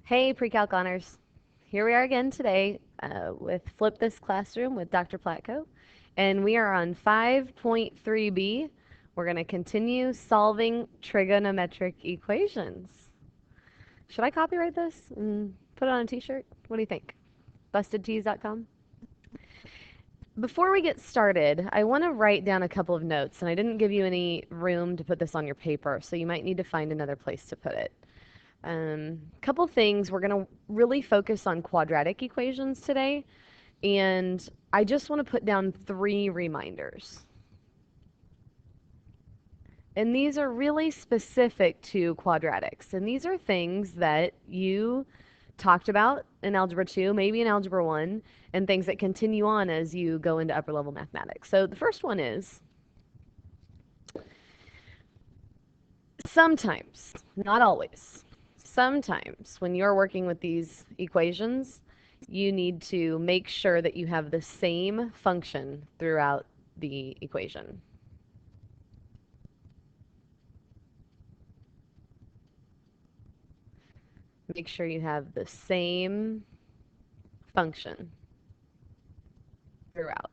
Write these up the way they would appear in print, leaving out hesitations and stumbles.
Hey, pre-calc honors. Here we are again today with Flip This Classroom with Dr. Platko, and we are on 5.3b. We're going to continue solving trigonometric equations. Should I copyright this and put it on a t-shirt? What do you think? BustedTees.com? Before we get started, I want to write down a couple of notes, and I didn't give you any room to put this on your paper, so you might need to find another place to put it. Couple things, we're going to really focus on quadratic equations today, and I just want to put down 3 reminders. And these are really specific to quadratics, and these are things that you talked about in Algebra 2, maybe in Algebra 1, and things that continue on as you go into upper level mathematics. So the first one is, sometimes, not always, sometimes when you're working with these equations, you need to make sure that you have the same function throughout the equation. Make sure you have the same function throughout.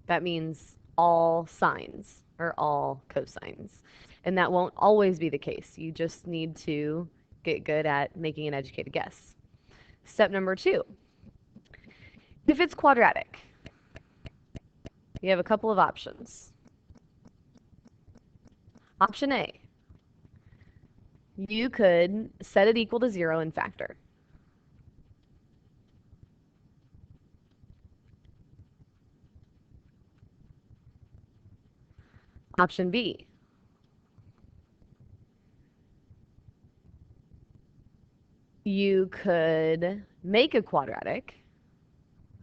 That means all sines or all cosines. And that won't always be the case. You just need to get good at making an educated guess. Step number 2. If it's quadratic, you have a couple of options. Option A, you could set it equal to 0 and factor. Option B, you could make a quadratic.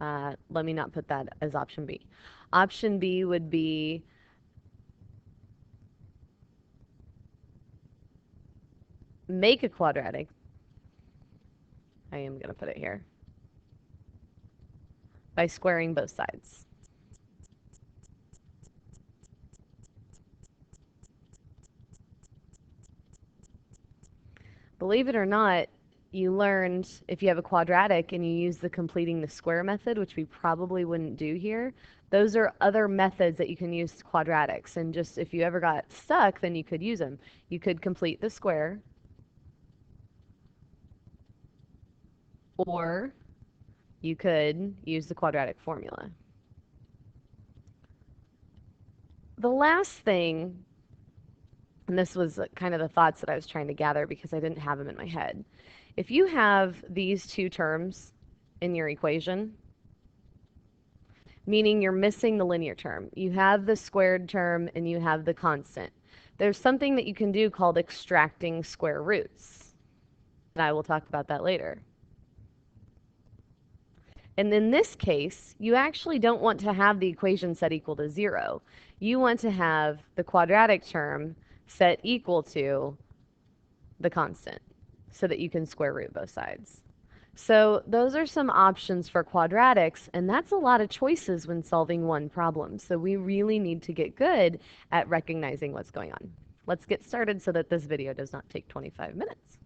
Let me not put that as option B. Option B would be make a quadratic. I am going to put it here. By squaring both sides. Believe it or not, you learned if you have a quadratic and you use the completing the square method, which we probably wouldn't do here, those are other methods that you can use quadratics. And just if you ever got stuck, then you could use them. You could complete the square, or you could use the quadratic formula. The last thing, and this was kind of the thoughts that I was trying to gather because I didn't have them in my head. If you have these two terms in your equation, meaning you're missing the linear term, you have the squared term and you have the constant, there's something that you can do called extracting square roots. And I will talk about that later. And in this case, you actually don't want to have the equation set equal to 0. You want to have the quadratic term set equal to the constant so that you can square root both sides. So those are some options for quadratics, and that's a lot of choices when solving one problem. So we really need to get good at recognizing what's going on. Let's get started so that this video does not take 25 minutes.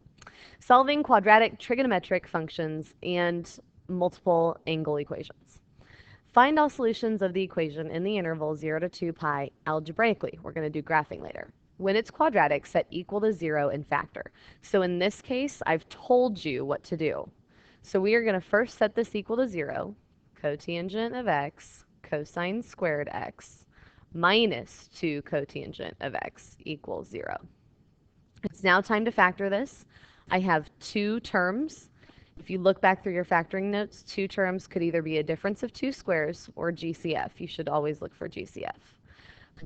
Solving quadratic trigonometric functions and multiple angle equations. Find all solutions of the equation in the interval 0 to 2 pi algebraically. We're going to do graphing later. When it's quadratic, set equal to 0 and factor. So in this case, I've told you what to do. So we are going to first set this equal to 0, cotangent of x, cosine squared x, minus 2 cotangent of x equals 0. It's now time to factor this. I have 2 terms. If you look back through your factoring notes, 2 terms could either be a difference of 2 squares or GCF. You should always look for GCF.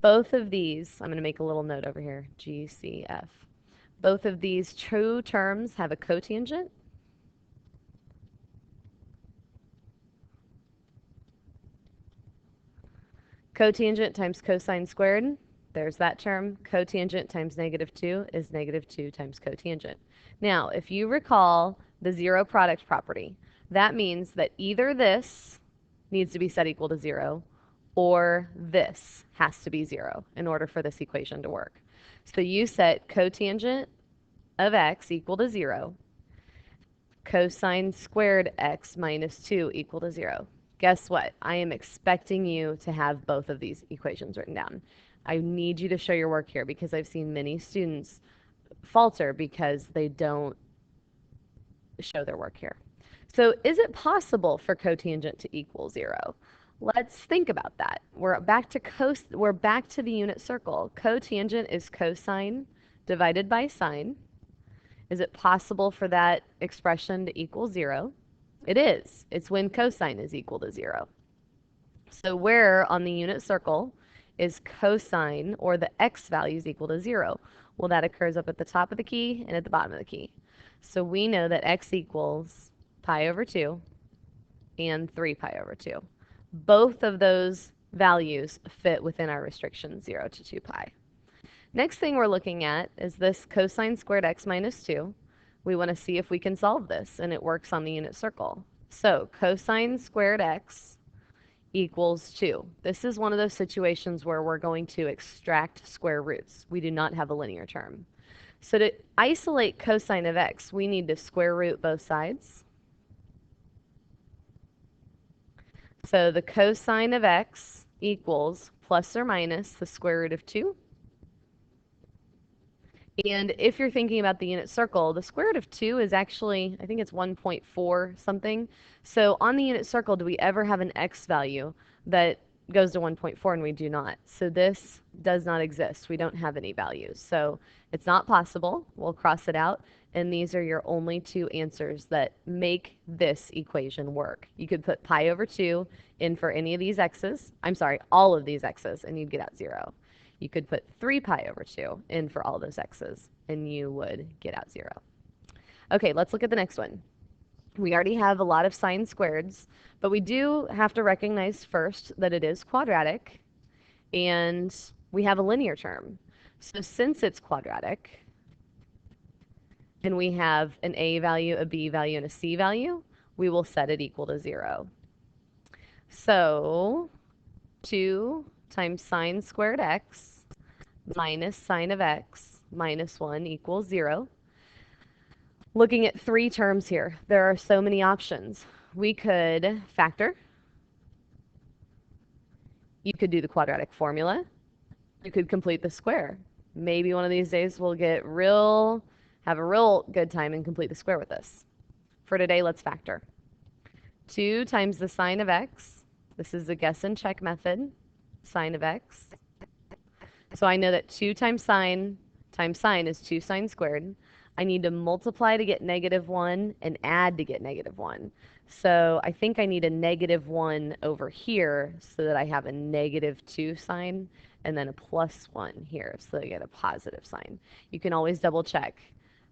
Both of these, I'm going to make a little note over here, GCF. Both of these true terms have a cotangent. Cotangent times cosine squared, there's that term. Cotangent times -2 is -2 times cotangent. Now, if you recall the zero product property, that means that either this needs to be set equal to 0 or this has to be 0 in order for this equation to work. So you set cotangent of x equal to 0, cosine squared x minus 2 equal to 0. Guess what? I am expecting you to have both of these equations written down. I need you to show your work here because I've seen many students falter because they don't show their work here. So is it possible for cotangent to equal 0? Let's think about that. We're back to the unit circle. Cotangent is cosine divided by sine. Is it possible for that expression to equal 0? It is. It's when cosine is equal to 0. So where on the unit circle is cosine, or the x value, is equal to 0? Well, that occurs up at the top of the key and at the bottom of the key. So we know that x equals pi over 2 and 3 pi over 2. Both of those values fit within our restriction 0 to 2 pi. Next thing we're looking at is this cosine squared x minus 2. We want to see if we can solve this, and it works on the unit circle. So cosine squared x equals 2. This is one of those situations where we're going to extract square roots. We do not have a linear term. So to isolate cosine of x, we need to square root both sides. So the cosine of x equals plus or minus the square root of 2. And if you're thinking about the unit circle, the square root of 2 is actually, I think it's 1.4 something. So on the unit circle, do we ever have an x value that goes to 1.4? And we do not. So this does not exist. We don't have any values. So it's not possible. We'll cross it out. And these are your only two answers that make this equation work. You could put pi over 2 in for any of these x's. I'm sorry, all of these x's, and you'd get out 0. You could put 3 pi over 2 in for all those x's, and you would get out 0. Okay, let's look at the next one. We already have a lot of sine squareds, but we do have to recognize first that it is quadratic, and we have a linear term. So since it's quadratic, and we have an a value, a b value, and a c value, we will set it equal to 0. So 2 times sine squared x minus sine of x minus 1 equals 0. Looking at three terms here, there are so many options. We could factor. You could do the quadratic formula. You could complete the square. Maybe one of these days we'll have a real good time and complete the square with this. For today, let's factor. 2 times the sine of x. This is the guess and check method. Sine of x. So I know that 2 times sine is 2 sine squared. I need to multiply to get -1 and add to get -1. So I think I need a -1 over here so that I have a -2 sine, and then a +1 here so that I get a positive sign. You can always double check.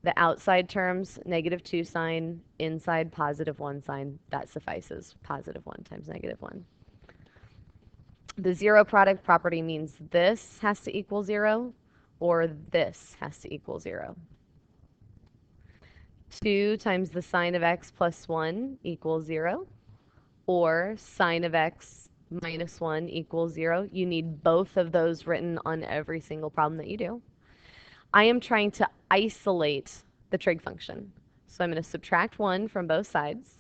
The outside terms, -2 sine, inside +1 sine, that suffices. +1 times -1. The zero product property means this has to equal 0 or this has to equal 0. 2 times the sine of x plus 1 equals 0, or sine of x minus 1 equals 0. You need both of those written on every single problem that you do. I am trying to isolate the trig function. So I'm going to subtract 1 from both sides.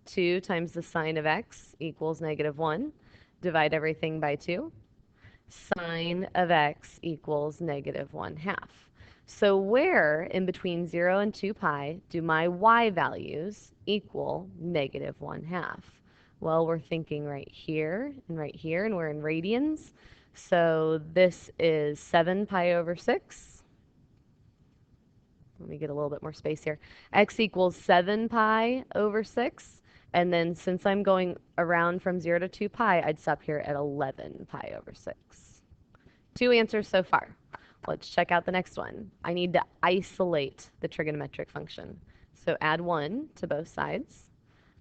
2 times the sine of x equals -1. Divide everything by 2. Sine of x equals -1/2. So where in between 0 and 2 pi do my y values equal -1/2? Well, we're thinking right here, and we're in radians. So this is 7 pi over 6. Let me get a little bit more space here. X equals 7 pi over 6. And then since I'm going around from 0 to 2 pi, I'd stop here at 11 pi over 6. 2 answers so far. Let's check out the next one. I need to isolate the trigonometric function. So add 1 to both sides.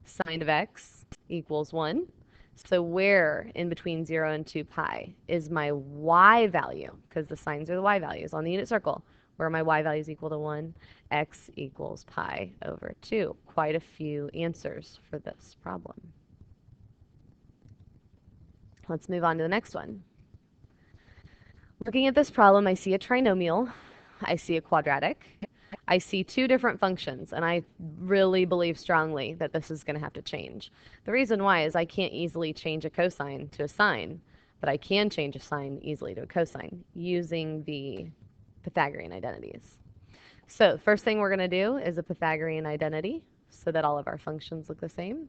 Sine of x equals 1. So where in between 0 and 2 pi is my y value? Because the signs are the y values on the unit circle. Where my y value is equal to 1, x equals pi over 2. Quite a few answers for this problem. Let's move on to the next one. Looking at this problem, I see a trinomial, I see a quadratic, I see two different functions, and I really believe strongly that this is going to have to change. The reason why is I can't easily change a cosine to a sine, but I can change a sine easily to a cosine using the Pythagorean identities. So first thing we're going to do is a Pythagorean identity so that all of our functions look the same.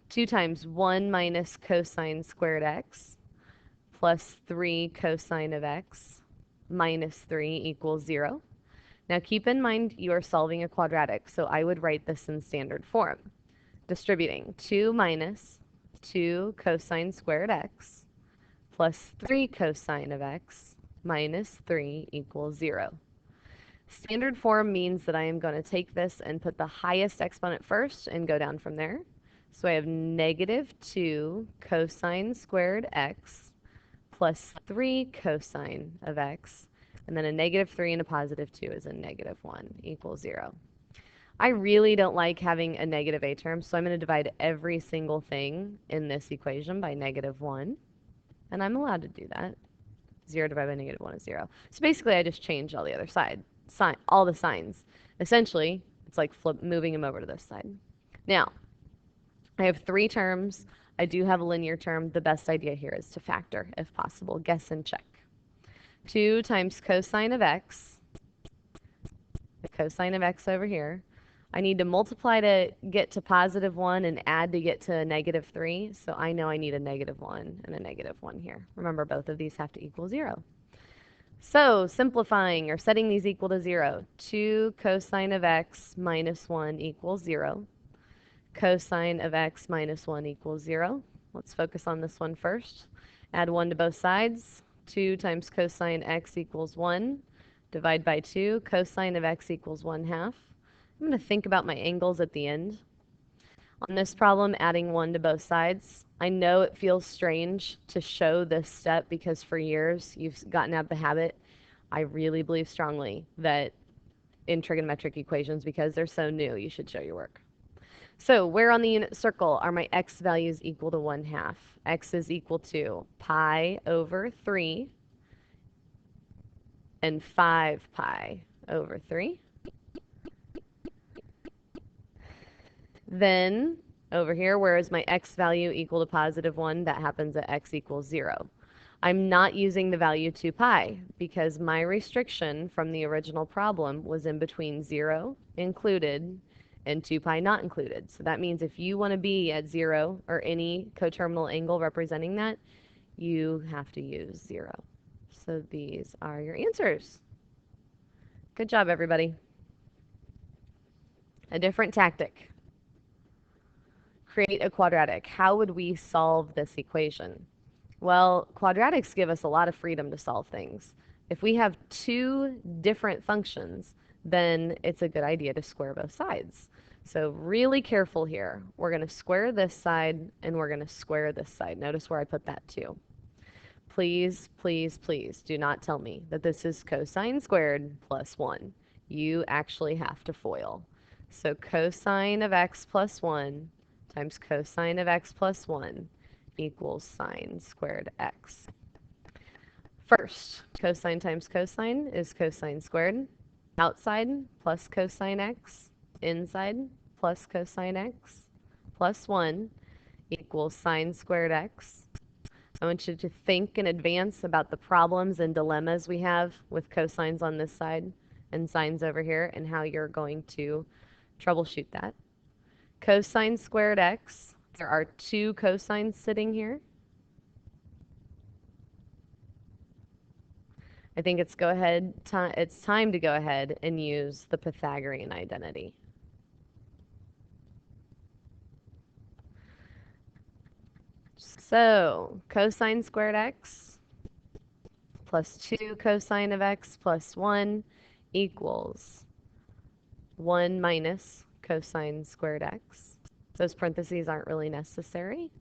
2 times 1 minus cosine squared x plus 3 cosine of x minus 3 equals 0. Now keep in mind you are solving a quadratic, so I would write this in standard form. Distributing 2 minus 2 cosine squared x plus 3 cosine of x minus 3 equals 0. Standard form means that I am going to take this and put the highest exponent first and go down from there. So I have negative 2 cosine squared x plus 3 cosine of x, and then a negative 3 and a positive 2 is a negative 1 equals 0. I really don't like having a negative a term, so I'm going to divide every single thing in this equation by negative 1, and I'm allowed to do that. 0 divided by negative 1 is 0. So basically, I just changed all the other side, all the signs. Essentially, it's like moving them over to this side. Now, I have 3 terms. I do have a linear term. The best idea here is to factor, if possible. Guess and check. 2 times cosine of x, the cosine of x over here. I need to multiply to get to positive 1 and add to get to negative 3. So I know I need a negative 1 and a negative 1 here. Remember, both of these have to equal 0. So simplifying or setting these equal to 0. 2 cosine of x minus 1 equals 0. Cosine of x minus 1 equals 0. Let's focus on this one first. Add 1 to both sides. 2 times cosine x equals 1. Divide by 2. Cosine of x equals 1/2. I'm going to think about my angles at the end. On this problem, adding 1 to both sides. I know it feels strange to show this step because for years you've gotten out of the habit. I really believe strongly that in trigonometric equations, because they're so new, you should show your work. So where on the unit circle are my x values equal to 1/2? X is equal to pi over 3 and 5 pi over 3. Then over here, where is my x value equal to positive 1? That happens at x equals 0. I'm not using the value 2 pi because my restriction from the original problem was in between 0 included and 2 pi not included. So that means if you want to be at 0 or any coterminal angle representing that, you have to use 0. So these are your answers. Good job, everybody. A different tactic. Create a quadratic. How would we solve this equation? Well, quadratics give us a lot of freedom to solve things. If we have 2 different functions, then it's a good idea to square both sides. So really careful here. We're going to square this side and we're going to square this side. Notice where I put that 2. Please, please, please do not tell me that this is cosine squared plus 1. You actually have to FOIL. So cosine of x plus 1 times cosine of x plus 1 equals sine squared x. First, cosine times cosine is cosine squared. Outside plus cosine x, inside plus cosine x plus 1 equals sine squared x. I want you to think in advance about the problems and dilemmas we have with cosines on this side and sines over here and how you're going to troubleshoot that. Cosine squared x, there are 2 cosines sitting here. I think it's time to go ahead and use the Pythagorean identity. So cosine squared x plus 2 cosine of x plus 1 equals 1 minus cosine squared x. Those parentheses aren't really necessary.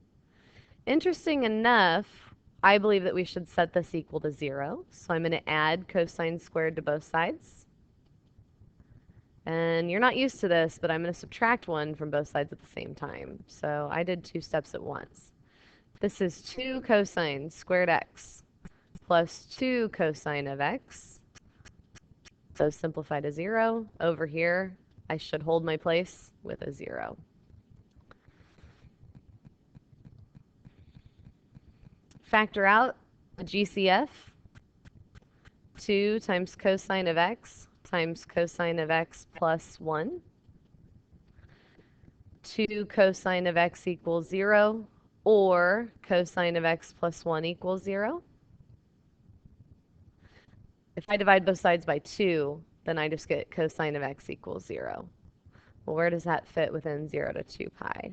Interesting enough, I believe that we should set this equal to 0. So I'm going to add cosine squared to both sides. And you're not used to this, but I'm going to subtract 1 from both sides at the same time. So I did 2 steps at once. This is 2 cosine squared x plus 2 cosine of x So simplify to 0. Over here, I should hold my place with a 0. Factor out the GCF. 2 times cosine of x times cosine of x plus 1. 2 cosine of x equals 0, or cosine of x plus 1 equals 0. If I divide both sides by 2, then I just get cosine of x equals 0. Well, where does that fit within 0 to 2 pi?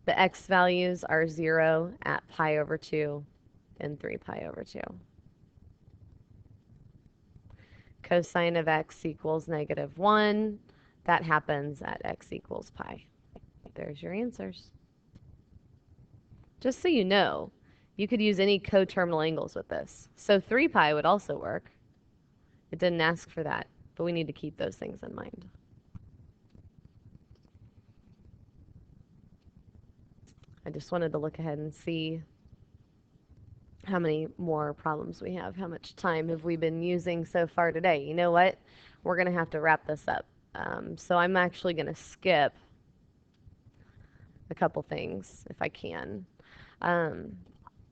The x values are 0 at pi over 2 and 3 pi over 2. Cosine of x equals -1. That happens at x equals pi. There's your answers. Just so you know, you could use any coterminal angles with this. So 3 pi would also work. It didn't ask for that, but we need to keep those things in mind. I just wanted to look ahead and see how many more problems we have. How much time have we been using so far today? You know what? We're going to have to wrap this up. So I'm actually going to skip a couple things if I can.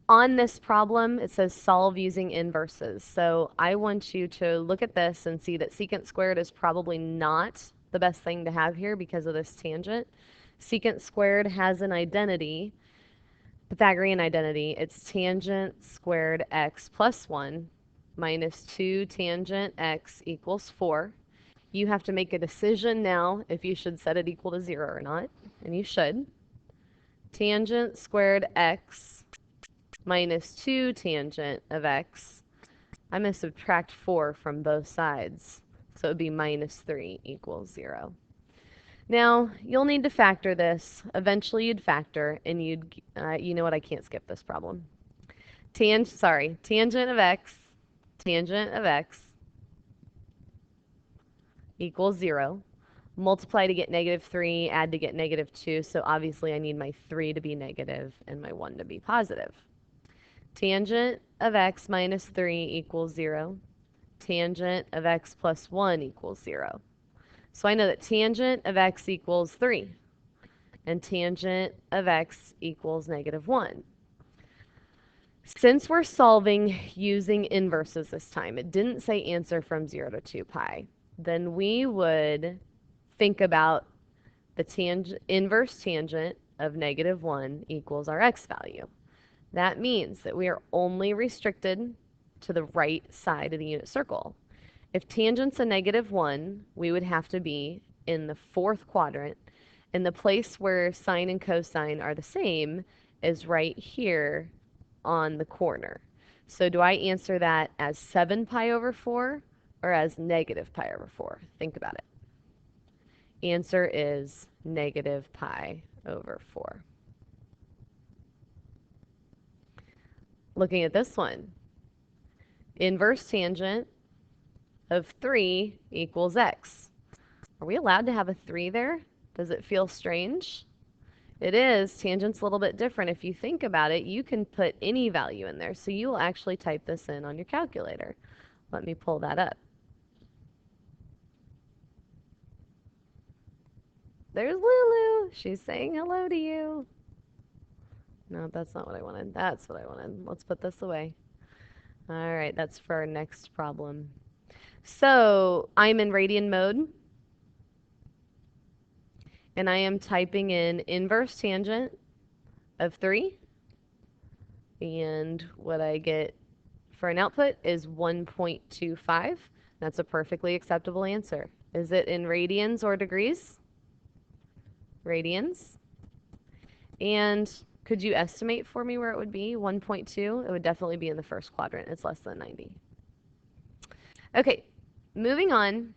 On this problem, it says solve using inverses. So I want you to look at this and see that secant squared is probably not the best thing to have here because of this tangent. Secant squared has an identity, Pythagorean identity. It's tangent squared x plus 1 minus 2 tangent x equals 4. You have to make a decision now if you should set it equal to 0 or not, and you should. Tangent squared x minus 2 tangent of x. I'm going to subtract 4 from both sides, so it would be minus 3 equals 0. Now, you'll need to factor this. Eventually, you'd factor, and you know what, I can't skip this problem. Tangent of x equals 0. Multiply to get -3, add to get -2, so obviously I need my 3 to be negative and my 1 to be positive. Tangent of x minus 3 equals 0. Tangent of x plus 1 equals 0. So I know that tangent of x equals 3, and tangent of x equals -1. Since we're solving using inverses this time, it didn't say answer from 0 to 2 pi, then we would think about the inverse tangent of -1 equals our x value. That means that we are only restricted to the right side of the unit circle. If tangent's a -1, we would have to be in the 4th quadrant, and the place where sine and cosine are the same is right here on the corner. So do I answer that as 7 pi over 4 or as -pi over 4? Think about it. Answer is -pi over 4. Looking at this one, inverse tangent of 3 equals x. Are we allowed to have a 3 there? Does it feel strange? It is. Tangent's a little bit different. If you think about it, you can put any value in there. So you will actually type this in on your calculator. Let me pull that up. There's Lulu. She's saying hello to you. No, that's not what I wanted. That's what I wanted. Let's put this away. All right, that's for our next problem. So I'm in radian mode, and I am typing in inverse tangent of 3, and what I get for an output is 1.25. That's a perfectly acceptable answer. Is it in radians or degrees? Radians. And could you estimate for me where it would be? 1.2? It would definitely be in the 1st quadrant. It's less than 90. Okay, moving on.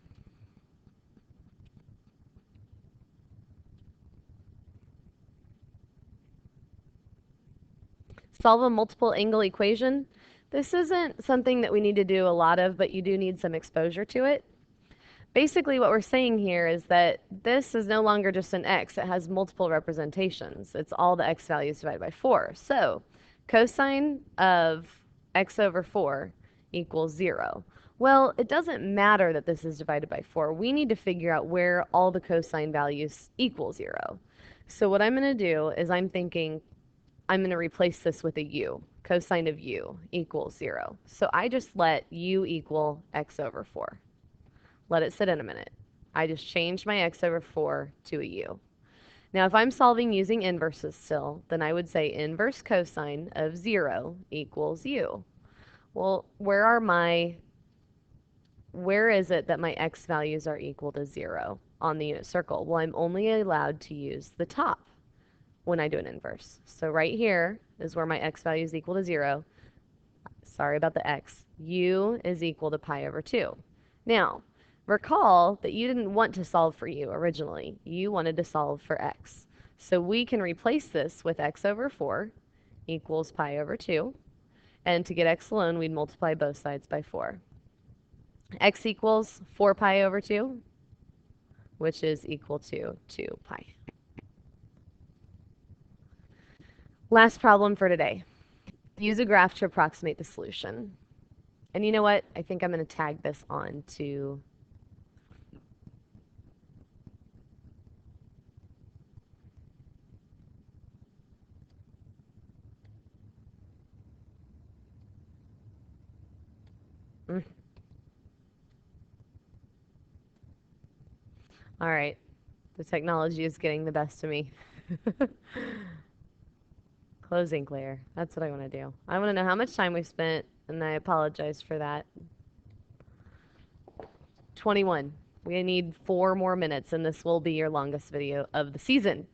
Solve a multiple angle equation. This isn't something that we need to do a lot of, but you do need some exposure to it. Basically, what we're saying here is that this is no longer just an x. It has multiple representations. It's all the x values divided by 4. So cosine of x over 4 equals 0. Well, it doesn't matter that this is divided by 4. We need to figure out where all the cosine values equal 0. So what I'm going to do is I'm thinking I'm going to replace this with a u. Cosine of u equals 0. So I just let u equal x over 4. Let it sit in a minute. I just changed my x over 4 to a u. Now, if I'm solving using inverses still, then I would say inverse cosine of 0 equals u. Well, where is it that my x values are equal to 0 on the unit circle? Well, I'm only allowed to use the top when I do an inverse. So right here is where my x value is equal to 0. Sorry about the x. U is equal to pi over 2. Now, recall that you didn't want to solve for u originally. You wanted to solve for x. So we can replace this with x over 4 equals pi over 2. And to get x alone, we'd multiply both sides by 4. X equals 4 pi over 2, which is equal to 2 pi. Last problem for today. Use a graph to approximate the solution. And you know what? I think I'm going to tag this on to All right. The technology is getting the best of me. Closing clear. That's what I want to do. I want to know how much time we spent, and I apologize for that. 21. We need 4 more minutes, and this will be your longest video of the season.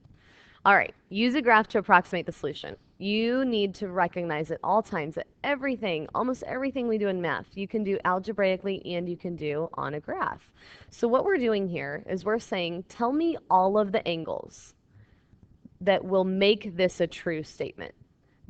All right, use a graph to approximate the solution. You need to recognize at all times that everything, almost everything we do in math, you can do algebraically and you can do on a graph. So what we're doing here is we're saying, tell me all of the angles that will make this a true statement.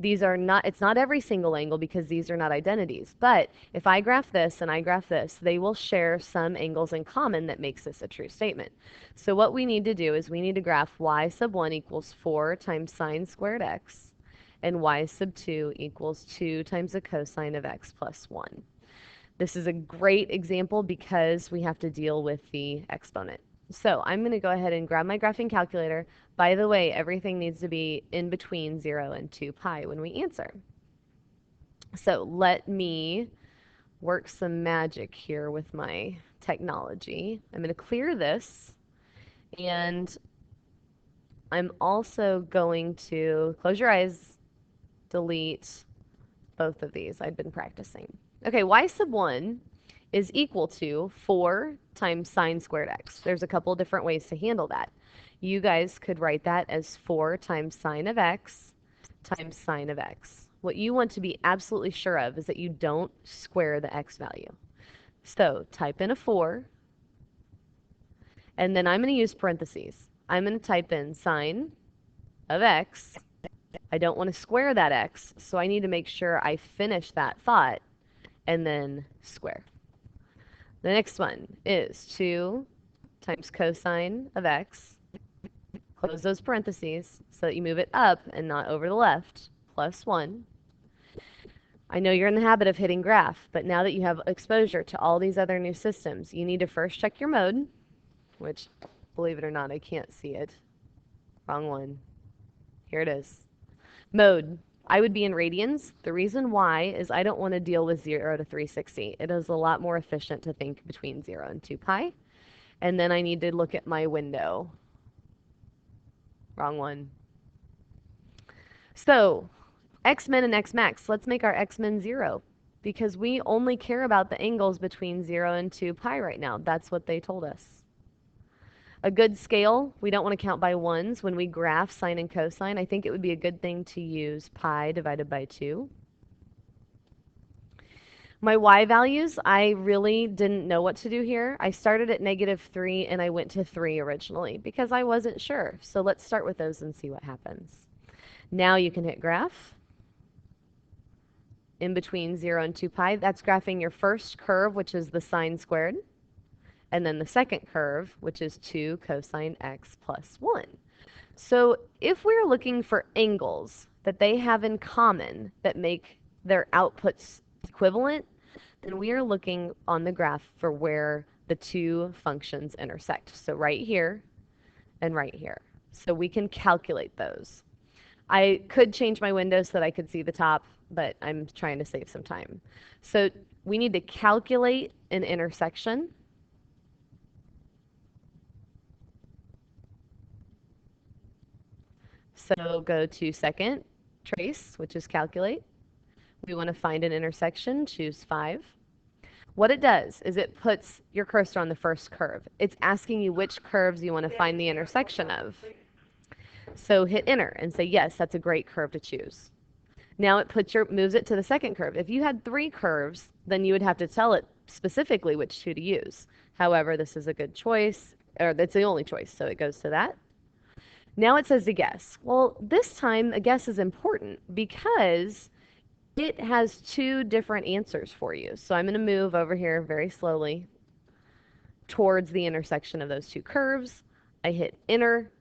These are not, it's not every single angle because these are not identities. But if I graph this and I graph this, they will share some angles in common that makes this a true statement. So what we need to do is we need to graph y sub 1 equals 4 times sine squared x, and y sub 2 equals 2 times the cosine of x plus 1. This is a great example because we have to deal with the exponent. So I'm going to go ahead and grab my graphing calculator. By the way, everything needs to be in between 0 and 2 pi when we answer. So let me work some magic here with my technology. I'm going to clear this, and I'm also going to close your eyes, delete both of these. I've been practicing. Okay, y sub 1 is equal to 4 times sine squared x. There's a couple different ways to handle that. You guys could write that as 4 times sine of x times sine of x. What you want to be absolutely sure of is that you don't square the x value. So type in a 4, and then I'm going to use parentheses. I'm going to type in sine of x. I don't want to square that x, so I need to make sure I finish that thought and then square. The next one is 2 times cosine of x. Close those parentheses so that you move it up and not over the left, plus 1. I know you're in the habit of hitting graph, but now that you have exposure to all these other new systems, you need to first check your mode, which, believe it or not, I can't see it. Wrong one. Here it is. Mode. I would be in radians. The reason why is I don't want to deal with 0 to 360. It is a lot more efficient to think between 0 and 2 pi. And then I need to look at my window. Wrong one. So, x-min and x-max. Let's make our x-min 0 because we only care about the angles between 0 and 2 pi right now. That's what they told us. A good scale, we don't want to count by ones. When we graph sine and cosine, I think it would be a good thing to use pi divided by 2. My y values, I really didn't know what to do here. I started at -3 and I went to 3 originally because I wasn't sure. So let's start with those and see what happens. Now you can hit graph. In between 0 and 2 pi, that's graphing your first curve, which is the sine squared, and then the second curve, which is 2 cosine x plus 1. So if we're looking for angles that they have in common that make their outputs equivalent, then we are looking on the graph for where the two functions intersect. So right here and right here. So we can calculate those. I could change my window so that I could see the top, but I'm trying to save some time. So we need to calculate an intersection. So go to second, trace, which is calculate. We want to find an intersection, choose 5. What it does is it puts your cursor on the first curve. It's asking you which curves you want to find the intersection of. So hit enter and say, yes, that's a great curve to choose. Now it moves it to the second curve. If you had 3 curves, then you would have to tell it specifically which 2 to use. However, this is a good choice, or that's the only choice, so it goes to that. Now it says to guess. Well, this time a guess is important because it has 2 different answers for you. So I'm going to move over here very slowly towards the intersection of those 2 curves. I hit enter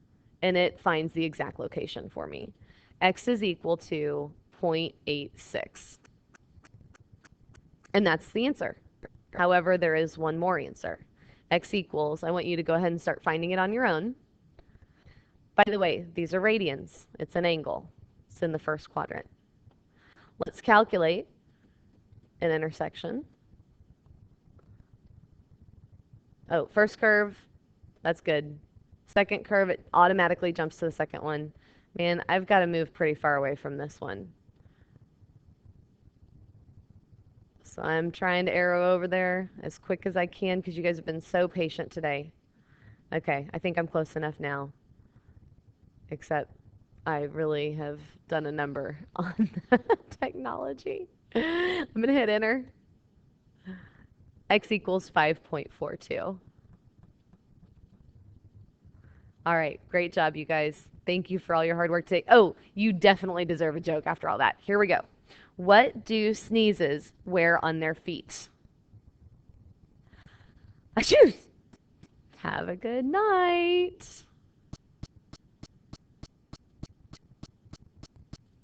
and it finds the exact location for me. X is equal to 0.86. And that's the answer. However, there is one more answer. X equals, I want you to go ahead and start finding it on your own. By the way, these are radians. It's an angle. It's in the first quadrant. Let's calculate an intersection. Oh, first curve, that's good. Second curve, it automatically jumps to the second one. Man, I've got to move pretty far away from this one. So I'm trying to arrow over there as quick as I can because you guys have been so patient today. Okay, I think I'm close enough now. Except I really have done a number on technology. I'm going to hit enter. X equals 5.42. All right, great job, you guys. Thank you for all your hard work today. Oh, you definitely deserve a joke after all that. Here we go. What do sneezes wear on their feet? A shoes. Have a good night.